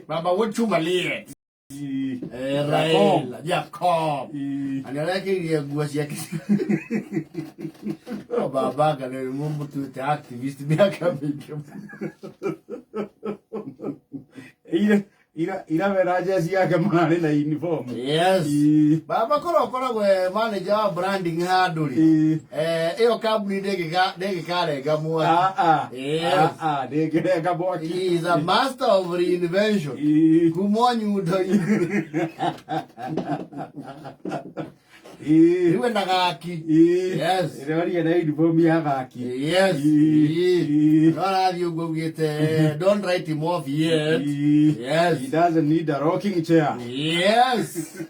Baba wetu malie. Raila, Jacob. Analeke ile guasi yake. Baba kana mumbu tu activist miaka mingi. Ira veraja siya mane na uniform. Yes. Baba kora we manager wa branding handuri. Eo kabuni dege kare gamu. Yes. Dege gamu. He is a master of reinvention. Kumonyu do. Iwe nagaki. Yes. Iri na uniform ya gaki. Yes. Don't write him off yet. Yes. He doesn't need a rocking chair. Yes.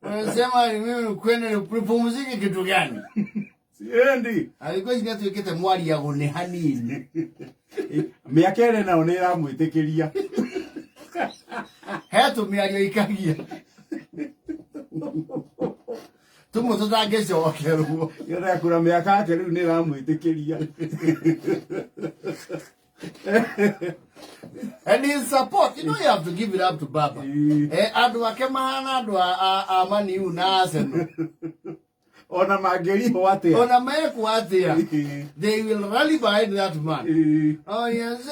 Unasema mimi kwenda kupumzika kitu gani? Siendi. Alikuwa ngatu yekete mwari ya gone hanini. Miaka ere na onera mwitikiria. Hetu miario ikagia. Tumo tutagece okeruo. Yora kura miaka ake riu ni ramwitikiria. And his support, you know, you have to give it up to Baba. Adu akemana adu amani unaseno. Ona mageri hoate. Ona meku atia. They will rally behind that man. Oh yes,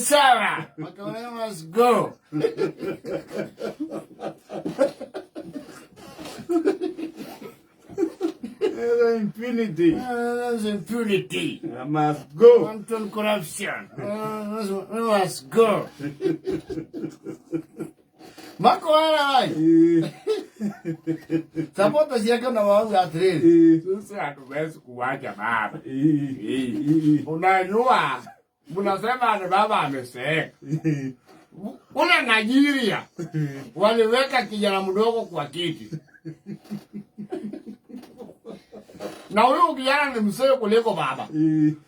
Sarah. Makawena must go. Impunity. That's impunity. I must go. Wanton corruption. We must go. Mako ai. Sapota siaka na wangu atreli. Sisi hatuwezi kuwacha baba. Unajua, mnasema ni baba ameseeka. Kule Nigeria waliweka kijana mdogo kwa kiti. Na huyo kijana ni mzee kuliko baba.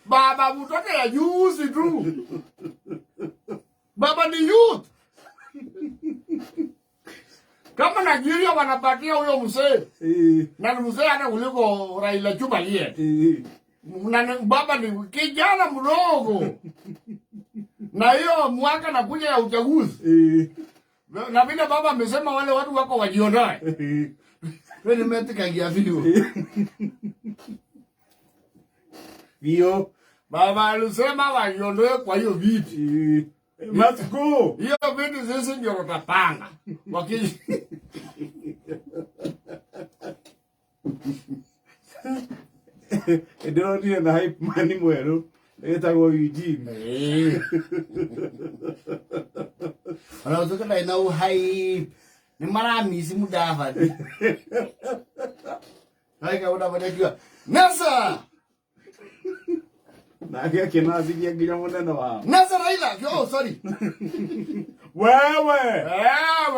Baba mtoto ya juzi tu. Baba ni youth. Kama Nigeria wanapatia huyo mzee. Na ni mzee hata kuliko Raila Chubalie. Na baba ni kijana mdogo. Na hiyo mwaka nakuja ya uchaguzi. Na vile baba amesema wale watu wako wajiondoe. Wewe umetika giavio. Vio. Baba alisema wajiondoe kwa hiyo viti. Must go. Hiyo viti sisi ndio tutapanga. Wakiji. Ndio ndio na hype mani mwero. Etagwo Eugene. Ana utoka na ina hype. Ni maramisi mudavadi. Haika unabadikiwa. Nasa! Na yake nazi ya nginya munene wao. Nasa Raila. Oh sorry. Wewe.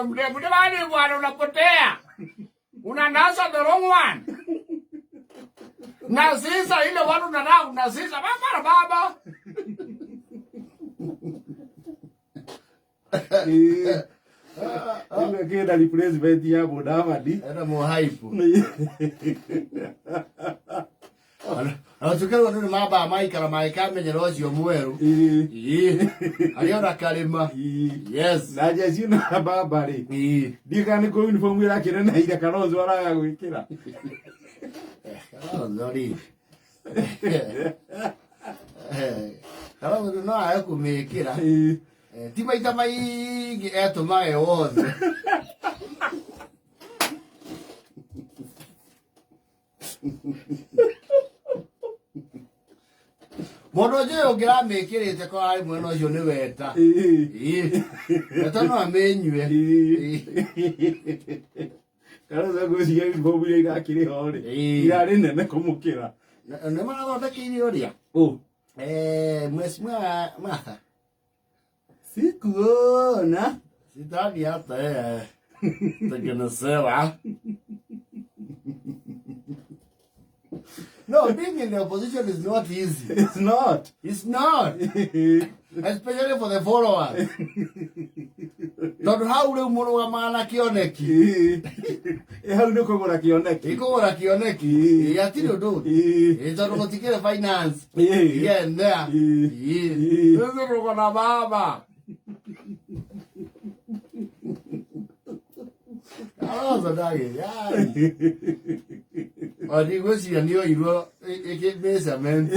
Mde bani bwana unapotea. Unanasa the wrong one. Na sisa ile watu nanao na sisa baba. Ile kenda ni president ya Bodavadi. Era mo hype. Anatuka watu maba maikara maikame nyerozi omweru. Aliona kalima. Yes. Na jeshi na baba ri. Dikani ko uniform yake na ile Kalonzo wala gwikira. Kalonzo ri. Kalonzo no akumekira. Tima itamai eto mae wote. Modo je ogira mekirite ko ari mweno cio ni weta. Eta no amenywe. Kalonzo gosia bobu ile akiri hore. Ira nene kumukira. Ne mana ndo takiri oria. Mheshimiwa Martha. Sikuona. Sitaki hata tegenezewa. No, being in the opposition is not easy. It's not. It's not. Especially for the followers. Don't how do muro mana kioneki. How do kogora kioneki? Ikogora kioneki. Yatiro do. Ito no tikere finance. Yeah, there. Sisi tuko na baba. Kalonzo dagi. Odi gosi ndio iro measurement.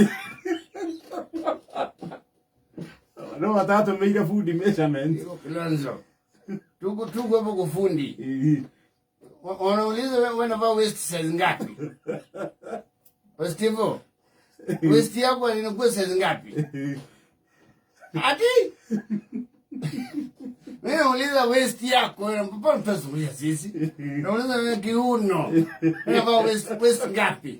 No watatu meira food measurement. Kalonzo. Tuko hapo kufundi. Wanauliza wanavaa waist size ngapi? Westivo. Waist yako inakuwa size ngapi? Ati? Wewe uliza waist yako, mpaka mtasulia sisi. Nauliza wewe kiuno. Unavaa waist ngapi?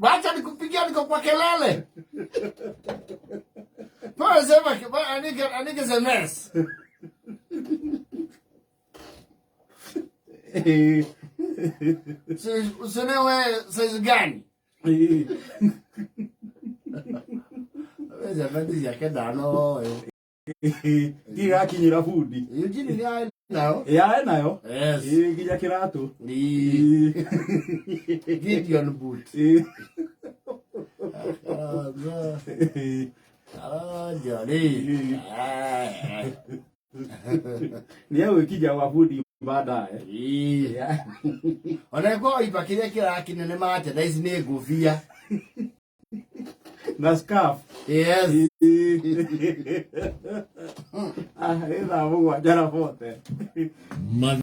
Wacha nikupigia niko kwa kelele. Kwa sema anike SMS. Usinewe size gani? Wewe bado ya kedano. Diga kinyira fundi. Eugene ni ai nao. Ya nayo. Yes. Kija kiratu. Ni. Gideon boot. Jari. Ni yao kija wa fundi baadaye. Onako ipakiria kila kinene mate na izi ni gufia. Na scarf. Yes. Esa agua ya la foto.